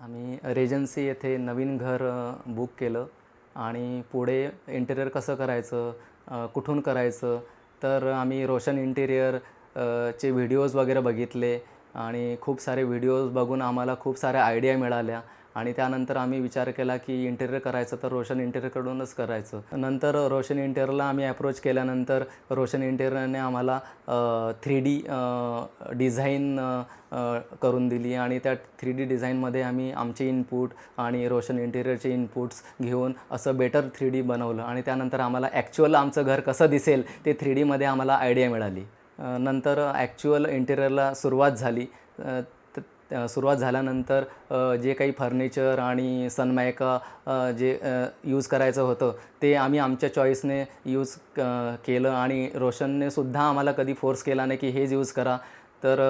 आम्ही रेजन्सी येथे नवीन घर बुक केलं आणि पुढे इंटेरियर कसं करायचं, कुठून करायचं, तर आम्ही रोशन इंटेरियर चे व्हिडिओज वगैरे बघितले आणि खूप सारे व्हिडिओज बघून आम्हाला खूप साऱ्या आयडिया मिळाल्या आणि त्यानंतर आम्ही विचार केला की इंटेरियर करायचं तर रोशन इंटेरियरकडूनच करायचं. नंतर रोशन इंटेरियरला आम्ही अप्रोच केल्यानंतर रोशन इंटेरियरने आम्हाला 3D डिझाईन करून दिली आणि त्या 3D डिझाईनमध्ये आम्ही आमचे इनपुट आणि रोशन इंटेरियरचे इनपुट्स घेऊन असं बेटर 3D बनवलं आणि त्यानंतर आम्हाला ॲक्च्युअल आमचं घर कसं दिसेल ते 3Dमध्ये आम्हाला आयडिया मिळाली. नंतर ॲक्च्युअल इंटेरियरला सुरुवात झाली. सुरुवात झाल्यानंतर जे काही फर्निचर आणि सनमायका जे यूज करायचं होतं ते आम्ही आमच्या चॉईसने यूज केलं आणि रोशनने सुद्धा आम्हाला कधी फोर्स केला नाही की हेच यूज करा. तर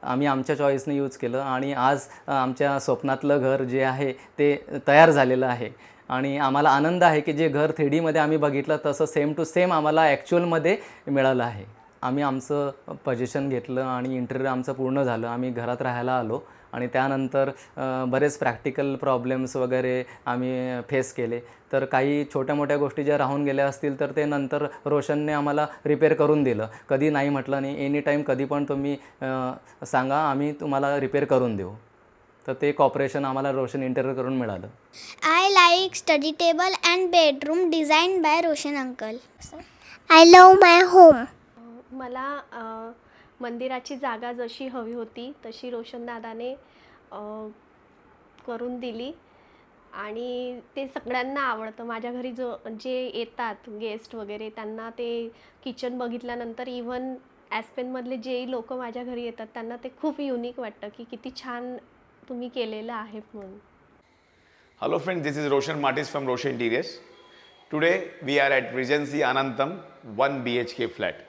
आम्ही आमच्या चॉईसने यूज केलं आणि आज आमच्या स्वप्नातलं घर जे आहे ते तयार झालेलं आहे आणि आम्हाला आनंद आहे की जे घर 3Dमध्ये आम्ही बघितलं तसं सेम टू सेम आम्हाला ॲक्च्युअलमध्ये मिळालं आहे. आम्ही आमचं पोझिशन घेतलं आणि इंटेरियर आमचं पूर्ण झालं. आम्ही घरात राहायला आलो आणि त्यानंतर बरेच प्रॅक्टिकल प्रॉब्लेम्स वगैरे आम्ही फेस केले. तर काही छोट्या मोठ्या गोष्टी ज्या राहून गेल्या असतील तर ते नंतर रोशनने आम्हाला रिपेअर करून दिलं. कधी नाही म्हटलं नाही, एनी टाईम कधी पण तुम्ही सांगा, आम्ही तुम्हाला रिपेअर करून देऊ. तर ते कॉपरेशन आम्हाला रोशन इंटेरियरकडून मिळालं. I like study table and bedroom designed by Roshan uncle. I love my home. मला मंदिराची जागा जशी हवी होती तशी रोशनदादाने करून दिली आणि ते सगळ्यांना आवडतं. माझ्या घरी जे येतात गेस्ट वगैरे त्यांना ते किचन बघितल्यानंतर इव्हन ॲस्पेनमधले जेही लोक माझ्या घरी येतात त्यांना ते खूप युनिक वाटतं की किती छान तुम्ही केलेलं आहे म्हणून. Hello friends, this is Roshan Martis from Roshan Interiors. Today we are at Regency Anantam 1 BHK flat.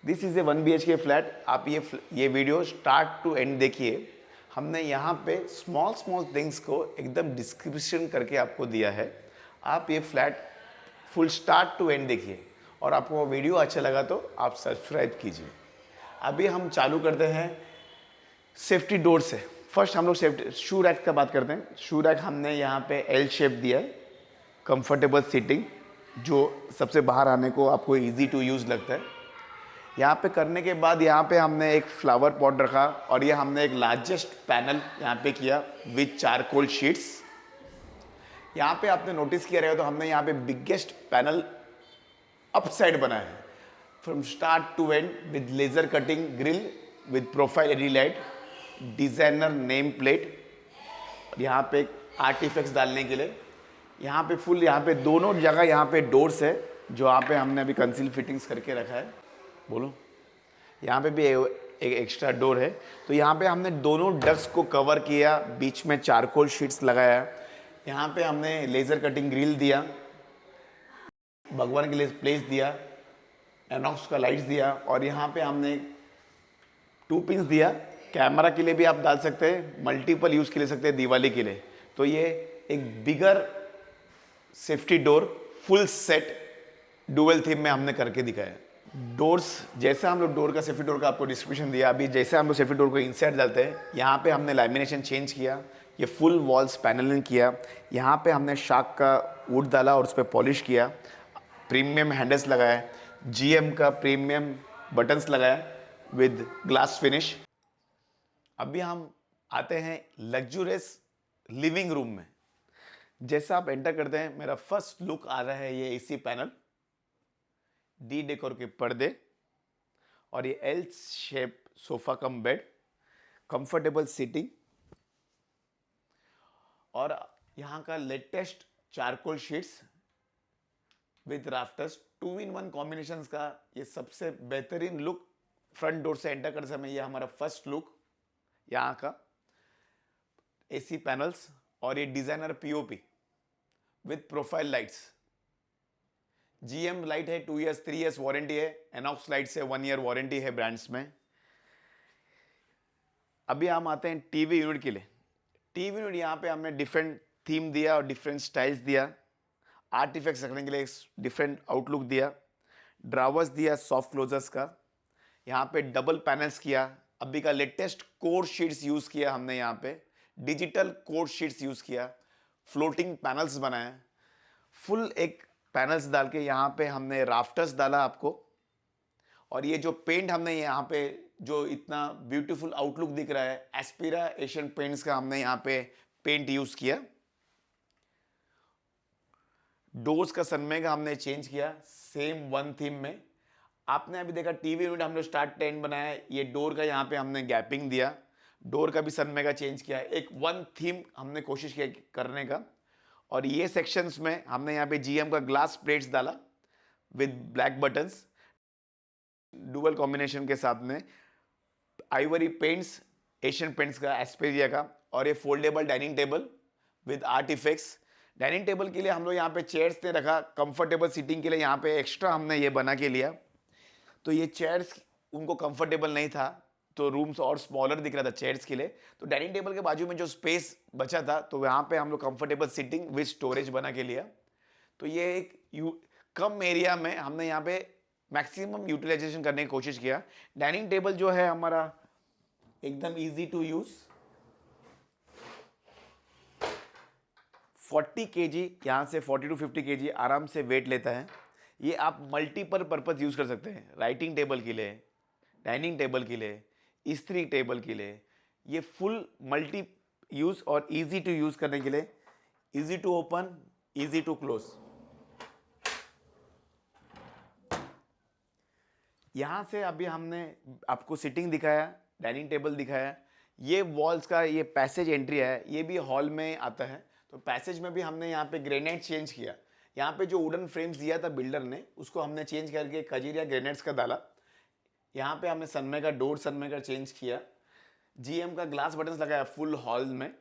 This is a 1 BHK flat. आप ये वीडियो स्टार्ट टू एंड देखिए. हमने यहाँ पे स्मॉल थिंग्स को एकदम डिस्क्रिप्शन करके आपको दिया है. आप ये flat full start to end देखिए और आपको वीडियो अच्छा लगा तो आप सब्सक्राइब कीजिए. अभी हम चालू करते हैं सेफ्टी डोर से. फर्स्ट हम लोग सेफ्टी शू रैक का बात करते हैं. शू रैक हमने यहाँ पे एल शेप दिया है. कंफर्टेबल सीटिंग जो सबसे बाहर आने को आपको इजी टू यूज़ लगता है. यहाँ पे करने के बाद यहाँ पे हमने एक फ्लावर पॉट रखा और ये हमने एक लार्जेस्ट पैनल यहाँ पे किया विथ चारकोल शीट्स. यहाँ पे आपने नोटिस किया रहेगा तो हमने यहाँ पे बिगेस्ट पैनल अप साइड बनाया है from start to end with laser cutting grill with profile LED light, designer name plate. यहाँ पे आर्टिफैक्ट्स डालने के लिए यहाँ पे फुल यहाँ पे दोनों जगह यहाँ पे डोर्स है जो यहाँ पे हमने अभी कंसील फिटिंग्स करके रखा है. बोलो यहाँ पे भी एक एक्स्ट्रा डोर है. तो यहाँ पे हमने दोनों डक्स को कवर किया, बीच में चारकोल शीट्स लगाया. यहाँ पे हमने लेज़र कटिंग ग्रिल दिया, भगवान के लिए प्लेस दिया, एनॉक्स का लाइट्स दिया और यहाँ पे हमने 2 पिंस दिया. कैमरा के लिए भी आप डाल सकते हैं, मल्टीपल यूज़ के लिए सकते हैं, दिवाली के लिए. तो ये एक bigger safety door full set dual theme में हमने करके दिखाया. डोर्स जैसे हम लोग डोर का सेफ्टी डोर का आपको डिस्क्रिप्शन दिया, अभी जैसे हम लोग सेफ्टी डोर को इंसर्ट डालते हैं यहाँ पे हमने लैमिनेशन चेंज किया, ये फुल वॉल्स पैनलिंग किया. यहाँ पे हमने शार्क का वुड डाला और उस पर पॉलिश किया, प्रीमियम हैंडल्स लगाया, GM का प्रीमियम बटन्स लगाया विद ग्लास फिनिश. अभी हम आते हैं लग्जूरियस लिविंग रूम में. जैसा आप एंटर करते हैं मेरा फर्स्ट लुक आ रहा है ये एसी पैनल, डी डेकोर के पर्दे और ये L shape sofa cum bed, comfortable seating और यहाँ का latest charcoal sheets with rafters. 2-in-1 combinations का ये सबसे बेहतरीन लुक. फ्रंट डोर से एंटर करते समय ये हमारा फर्स्ट लुक यहाँ का एसी पैनल्स और ये designer POP with profile lights. GM light है, 2 years 3 years वारंटी है. एनॉक्स लाइट से 1 year वारंटी है ब्रांड्स में. अभी हम आते हैं टीवी यूनिट के लिए. टीवी यूनिट यहाँ पे हमने डिफरेंट थीम दिया और डिफरेंट स्टाइल्स दिया. आर्टिफैक्ट्स रखने के लिए डिफरेंट आउटलुक दिया, ड्रावर्स दिया सॉफ्ट क्लोजर्स का. यहाँ पे डबल पैनल्स किया, अभी का लेटेस्ट कोर शीट्स यूज़ किया हमने यहाँ पे डिजिटल कोड शीट्स यूज़ किया, फ्लोटिंग पैनल्स बनाए, फुल एक पैनल्स डाल के यहाँ पे हमने राफ्टर्स डाला आपको, और ये जो पेंट हमने यहाँ पे जो इतना ब्यूटीफुल आउटलुक दिख रहा है, एस्पिरा एशियन पेंट्स का हमने यहाँ पे पेंट यूज़ किया। डोर्स का सनमाइका हमने चेंज किया सेम वन थीम में। आपने अभी देखा टीवी यूनिट हमने स्टार्ट टेंट बनाया है, ये डोर का यहाँ पे हमने गैपिंग दिया, डोर का भी सनमाइका चेंज किया, एक वन थीम हमने कोशिश किया करने का। और ये सेक्शंस में हमने यहाँ पे जीएम का ग्लास प्लेट्स डाला with black buttons, dual combination के साथ में आइवरी पेंट्स, एशियन पेंट्स का, एस्पेरिया का, और ये foldable dining table with art effects. Dining table के लिए हम लोग यहाँ पे चेयर्स ने रखा, कंफर्टेबल सीटिंग के लिए यहाँ पे एक्स्ट्रा हमने ये बना के लिया। तो ये चेयर्स उनको कंफर्टेबल नहीं था, तो रूम्स और स्मॉलर दिख रहा था चेयर्स के लिए, तो डाइनिंग टेबल के बाजू में जो स्पेस बचा था तो यहाँ पे हम लोग कंफर्टेबल सीटिंग विद स्टोरेज बना के लिया। तो ये एक कम एरिया में हमने यहाँ पे मैक्सिमम यूटिलाइजेशन करने की कोशिश किया। डाइनिंग टेबल जो है हमारा एकदम इजी टू यूज, 40 kg, यहाँ से 40 to 50 kg आराम से वेट लेता है। ये आप मल्टीपल पर्पज यूज़ कर सकते हैं, राइटिंग टेबल के लिए, डाइनिंग टेबल के लिए, इस्त्री टेबल के लिए। ये फुल मल्टी यूज़ और इजी टू यूज़ करने के लिए, easy to open, easy to close. यहाँ से अभी हमने आपको सिटिंग दिखाया, डाइनिंग टेबल दिखाया, ये वॉल्स का ये पैसेज एंट्री है, ये भी हॉल में आता है। तो पैसेज में भी हमने यहाँ पे ग्रेनाइट चेंज किया, यहाँ पे जो वुडन फ्रेम्स दिया था बिल्डर ने उसको हमने चेंज करके कजीरिया ग्रेनाइट्स का डाला। यहाँ पे हमने सनमाइका डोर सनमाइका चेंज किया, जीएम का ग्लास बटन्स लगाया फुल हॉल में,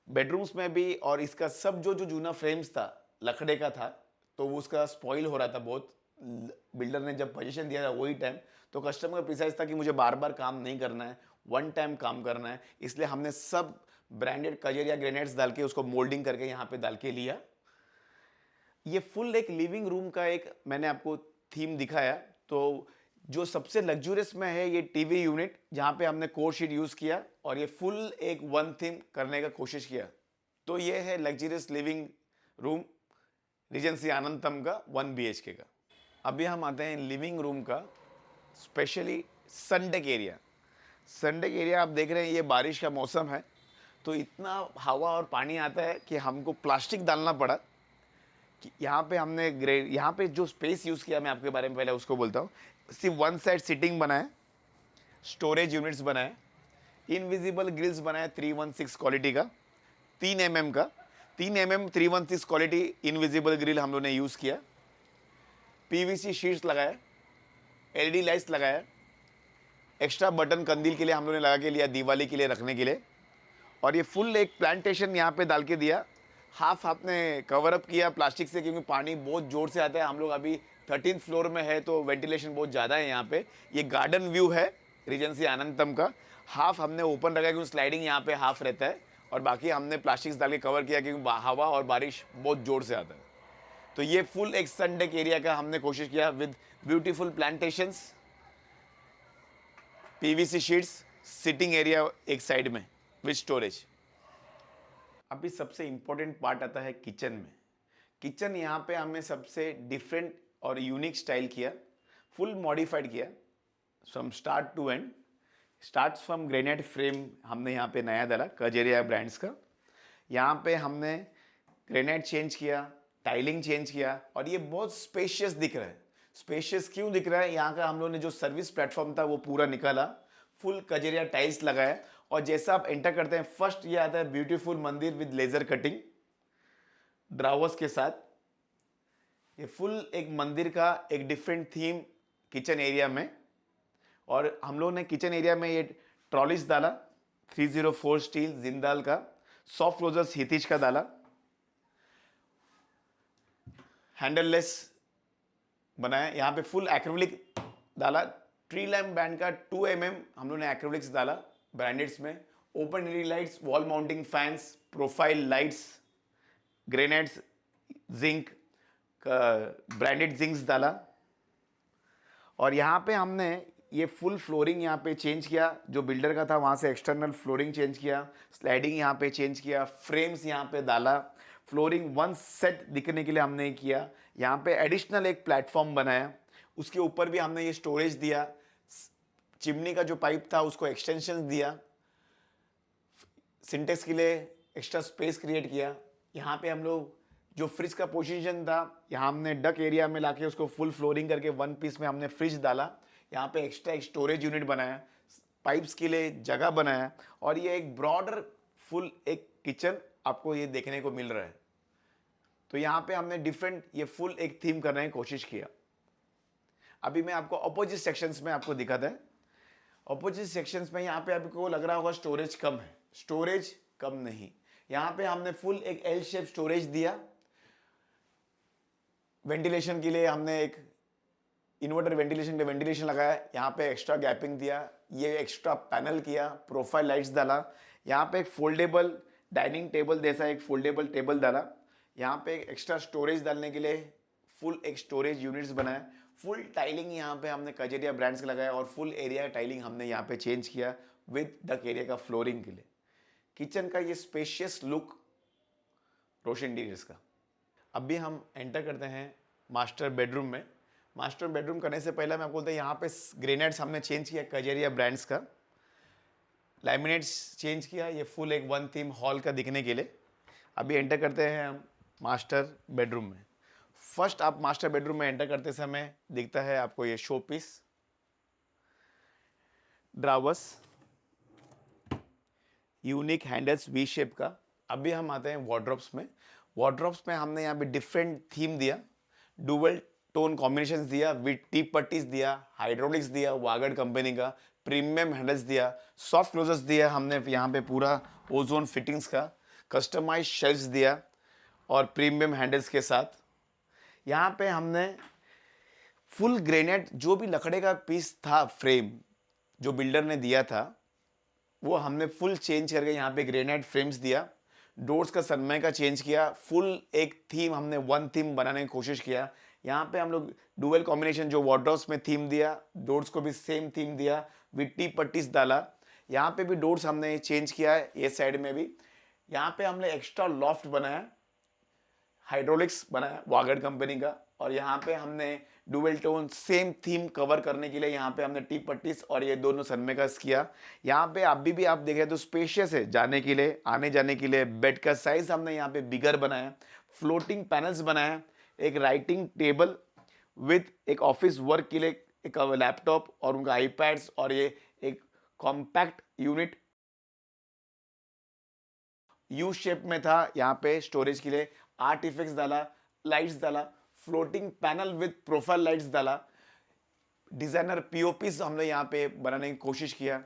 बेडरूम्स में भी। और इसका सब जो जूना फ्रेम्स था लकड़े का था, तो वो उसका स्पॉइल हो रहा था बहुत, बिल्डर ने जब पोजीशन दिया था वही टाइम, तो कस्टमर का प्रिसाइज था कि मुझे बार बार काम नहीं करना है, वन टाइम काम करना है, इसलिए हमने सब ब्रांडेड कजेरिया ग्रेनाइट्स डाल के उसको मोल्डिंग करके यहाँ पे डाल के लिया। ये फुल एक लिविंग रूम का एक मैंने आपको थीम दिखाया। तो जो सबसे लग्जूरियस में है ये टीवी यूनिट, जहाँ पे हमने कोर शीट यूज़ किया और ये फुल एक वन थीम करने का कोशिश किया। तो ये है लग्जूरियस लिविंग रूम रीजेंसी आनंदम का 1 BHK का। अभी हम आते हैं लिविंग रूम का, स्पेशली सनडेक एरिया। सनडेक एरिया आप देख रहे हैं, ये बारिश का मौसम है तो इतना हवा और पानी आता है कि हमको प्लास्टिक डालना पड़ा। कि यहाँ पे हमने यहाँ पे जो स्पेस यूज़ किया मैं आपके बारे में पहले उसको बोलता हूँ। सिर्फ वन साइड सिटिंग बनाए, स्टोरेज यूनिट्स बनाए, इनविजिबल ग्रिल्स बनाए 316 क्वालिटी का, 3 mm का, 3 mm 316 क्वालिटी इनविजिबल ग्रिल हम लोगों ने यूज़ किया। PVC शीट्स लगाए, LED लाइट्स लगाया, एक्स्ट्रा बटन कंदील के लिए हम लोगों ने लगा के लिया दिवाली के लिए रखने के लिए। और ये फुल एक प्लांटेशन यहाँ पे डाल के दिया, हाफ आपने कवर अप किया प्लास्टिक से, क्योंकि पानी बहुत ज़ोर से आता है। हम लोग अभी 13th फ्लोर में है तो वेंटिलेशन बहुत ज़्यादा है यहाँ पे। ये गार्डन व्यू है रीजेंसी आनंदम का, हाफ हमने ओपन रखा क्योंकि स्लाइडिंग यहाँ पे हाफ रहता है, और बाकी हमने प्लास्टिक्स डाल के कवर किया क्योंकि हवा और बारिश बहुत ज़ोर से आता है। तो ये फुल एक सनडेक एरिया का हमने कोशिश किया with beautiful plantations, PVC sheets, sitting area एक साइड में विद स्टोरेज। अभी सबसे इम्पोर्टेंट पार्ट आता है किचन में। किचन यहाँ पे हमें सबसे डिफरेंट और यूनिक स्टाइल किया, फुल मॉडिफाइड किया from start to end. Start from granite frame हमने यहाँ पे नया डाला कजेरिया ब्रांड्स का। यहाँ पे हमने ग्रेनाइट चेंज किया, टाइलिंग चेंज किया, और ये बहुत स्पेशियस दिख रहा है। स्पेशियस क्यों दिख रहा है? यहाँ का हम लोगों ने जो सर्विस प्लेटफॉर्म था वो पूरा निकाला, फुल कजेरिया टाइल्स लगाया, और जैसा आप एंटर करते हैं फर्स्ट ये आता है ब्यूटीफुल मंदिर विद लेजर कटिंग ड्रावर्स के साथ। ये फुल एक मंदिर का एक डिफरेंट थीम किचन एरिया में। और हम लोगों ने किचन एरिया में ये ट्रॉलीज डाला 304 स्टील जिंदाल का, सॉफ्ट क्लोजर्स हितिज का डाला, हैंडललेस बनाया। यहाँ पे फुल एक्रिलिक डाला, ट्री लैम्प बैंड का 2 mm हम लोगों ने एक्रिलिक्स डाला ब्रांडेड्स में, open LED lights, wall mounting fans, profile lights, granites, zinc branded zincs डाला। और यहाँ पे हमने ये फुल फ्लोरिंग यहाँ पे चेंज किया, जो बिल्डर का था वहाँ से एक्सटर्नल फ्लोरिंग चेंज किया, स्लाइडिंग यहाँ पे चेंज किया, फ्रेम्स यहाँ पे डाला, फ्लोरिंग वन सेट दिखने के लिए हमने किया। यहाँ पे एडिशनल एक प्लेटफॉर्म बनाया, उसके ऊपर भी हमने ये स्टोरेज दिया, चिमनी का जो पाइप था उसको एक्सटेंशन दिया, सिंटेक्स के लिए एक्स्ट्रा स्पेस क्रिएट किया। यहाँ पे हम लोग जो फ्रिज का पोजीशन था, यहाँ हमने डक एरिया में लाके उसको फुल फ्लोरिंग करके वन पीस में हमने फ्रिज डाला। यहाँ पे एक्स्ट्रा एक स्टोरेज यूनिट बनाया, पाइप्स के लिए जगह बनाया, और ये एक ब्रॉडर फुल एक किचन आपको ये देखने को मिल रहा है। तो यहाँ पे हमने डिफरेंट ये फुल एक थीम करने की कोशिश किया। अभी मैं आपको अपोजिट सेक्शंस में आपको दिखाता है। अपोजिट सेक्शंस में यहाँ पे आपको लग रहा होगा स्टोरेज कम है, स्टोरेज कम नहीं। यहाँ पे हमने फुल एक एल शेप स्टोरेज दिया। वेंटिलेशन के लिए हमने एक इन्वर्टर वेंटिलेशन पे वेंटिलेशन लगाया, यहाँ पे एक्स्ट्रा गैपिंग दिया, ये एक्स्ट्रा पैनल किया, प्रोफाइल लाइट्स डाला। यहाँ पे एक फोल्डेबल डाइनिंग टेबल जैसा एक फोल्डेबल टेबल डाला। यहाँ पे एक एक्स्ट्रा स्टोरेज डालने के लिए फुल एक स्टोरेज यूनिट्स बनाया। फुल टाइलिंग यहाँ पे हमने कजेरिया ब्रांड्स का लगाया, और फुल एरिया टाइलिंग हमने यहाँ पे चेंज किया विद डक एरिया का फ्लोरिंग के लिए। किचन का ये स्पेशियस लुक रोशन इंटीरियर्स का। अभी हम एंटर करते हैं मास्टर बेडरूम में। मास्टर बेडरूम करने से पहले मैं आपको बोलता हूँ, यहाँ पे ग्रेनाइट्स हमने चेंज किया कजेरिया ब्रांड्स का, लैमिनेट्स चेंज किया, ये फुल एक वन थीम हॉल का दिखने के लिए। अभी एंटर करते हैं हम मास्टर बेडरूम में। फर्स्ट आप मास्टर बेडरूम में एंटर करते समय दिखता है आपको ये showpiece, drawers, unique handles V shape का। अभी हम आते हैं वार्डरोब्स में। वार्डरोब्स में हमने यहाँ पे डिफरेंट थीम दिया, डुअल टोन कॉम्बिनेशंस दिया, विद टी पट्टीज दिया, हाइड्रोलिक्स दिया, वागड़ कंपनी का, प्रीमियम हैंडल्स दिया, सॉफ्ट क्लोजर्स दिया हमने यहाँ पे पूरा ओजोन फिटिंग्स का, कस्टमाइज शेल्फ्स दिया और प्रीमियम हैंडल्स के साथ। यहाँ पे हमने फुल ग्रेनाइट जो भी लकड़े का पीस था, फ्रेम जो बिल्डर ने दिया था वो हमने फुल चेंज करके यहाँ पे ग्रेनाइट फ्रेम्स दिया। डोर्स का सनमाई का चेंज किया, फुल एक थीम हमने वन थीम बनाने की कोशिश किया। यहाँ पे हम लोग डुअल कॉम्बिनेशन जो वार्डरोब्स में थीम दिया, डोर्स को भी सेम थीम दिया, विद टी पट्टीज डाला। यहाँ पे भी डोर्स हमने चेंज किया है, ये साइड में भी। यहाँ पे हमने एक्स्ट्रा लॉफ्ट बनाया, हाइड्रोलिक्स बनाया वागड़ कंपनी का, और यहाँ पे हमने dual tone same theme cover करने के लिए यहाँ पे हमने टी पट्टीज और ये दोनों सनमाइकास किया। यहाँ पे अभी भी आप देखें तो स्पेशियस है जाने के लिए, आने जाने के लिए। बेड का साइज हमने यहाँ पे बिगर बनाया, फ्लोटिंग पैनल्स बनाया, एक राइटिंग टेबल विद एक ऑफिस वर्क के लिए एक लैपटॉप और उनका आईपैड्स, और ये एक कॉम्पैक्ट यूनिट यू शेप में था यहाँ पे स्टोरेज के लिए। आर्ट इफेक्ट्स डाला, लाइट्स डाला, floating panel with profile lights डाला, डिजाइनर पीओपीस हमने यहाँ पे बनाने की कोशिश किया।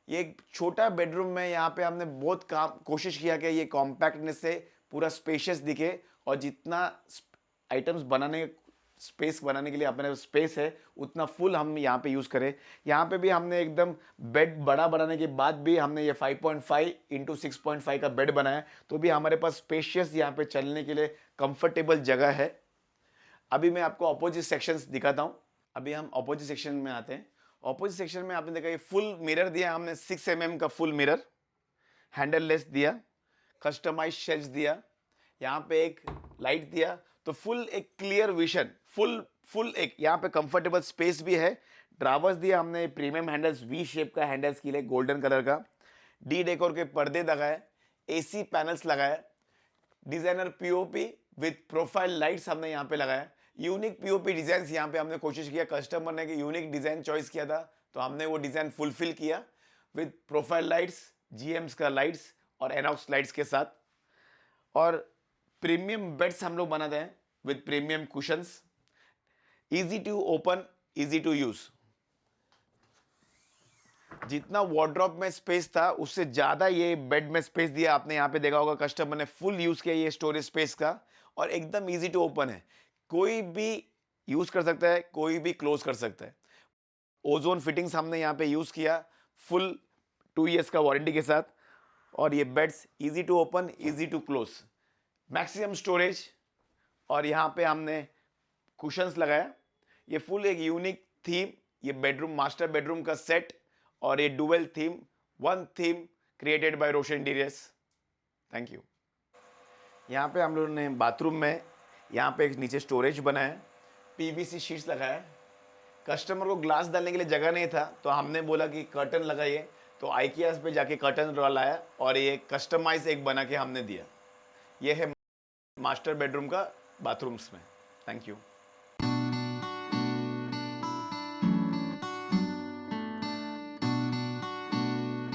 ये एक छोटा बेडरूम में यहाँ पे हमने बहुत कोशिश किया कि ये कॉम्पैक्टनेस से पूरा स्पेशियस दिखे, और जितना आइटम्स बनाने स्पेस बनाने के लिए अपने स्पेस है उतना फुल हम यहाँ पे यूज़ करें। यहाँ पे भी हमने एकदम बेड बड़ा बनाने के बाद भी हमने ये 5.5 इंटू 6.5 का बेड बनाया, तो भी हमारे पास स्पेशियस यहाँ पे चलने के लिए कंफर्टेबल जगह है। अभी मैं आपको अपोजिट सेक्शंस दिखाता हूँ। अभी हम अपोजिट सेक्शन में आते हैं। अपोजिट सेक्शन में आपने देखा ये फुल मिरर दिया हमने, 6 mm का फुल मिरर, हैंडल लेस दिया, कस्टमाइज शेल्फ्स दिया, यहाँ पे एक लाइट दिया, तो फुल एक क्लियर विजन, फुल एक यहाँ पे कंफर्टेबल स्पेस भी है। ड्रावर्स दिया हमने प्रीमियम हैंडल्स, वी शेप का हैंडल्स के लिए, गोल्डन कलर का। डी डेकोर के पर्दे लगाए, एसी पैनल्स लगाए, designer POP with profile lights हमने यहाँ पे लगाया। यूनिक पीओपी डिजाइन यहाँ पे हमने कोशिश किया, कस्टमर ने यूनिक डिजाइन चॉइस किया था तो हमने वो डिजाइन फुलफिल किया विद प्रोफाइल लाइट्स, जीएम्स का लाइट्स और एनॉक्स लाइट्स के साथ। और प्रीमियम बेड्स हम लोग बनाते हैं with premium cushions, easy to open, easy to use. जितना वार्डरोब में स्पेस था उससे ज्यादा ये बेड में स्पेस दिया। आपने यहाँ पे देखा होगा कस्टमर ने फुल यूज किया ये स्टोरेज स्पेस का, और एकदम इजी टू ओपन है, कोई भी यूज कर सकता है, कोई भी क्लोज कर सकता है। ओजोन फिटिंग्स हमने यहाँ पे यूज किया फुल 2 years का वारंटी के साथ, और ये beds easy to open, easy to close, maximum storage. और यहाँ पे हमने कुशंस लगाया। ये फुल एक यूनिक थीम ये बेडरूम मास्टर बेडरूम का सेट और ये dual theme, one theme created by Roshan interiors. Thank you. यहाँ पे हम लोगों ने बाथरूम में यहाँ पे एक नीचे स्टोरेज बना है, पीवीसी शीट्स लगाया है। कस्टमर को ग्लास डालने के लिए जगह नहीं था तो हमने बोला कि कर्टन लगाइए, तो आइकियास पे जाके कर्टन लाया और ये कस्टमाइज एक बना के हमने दिया। ये है मास्टर बेडरूम का बाथरूम्स में। Thank you.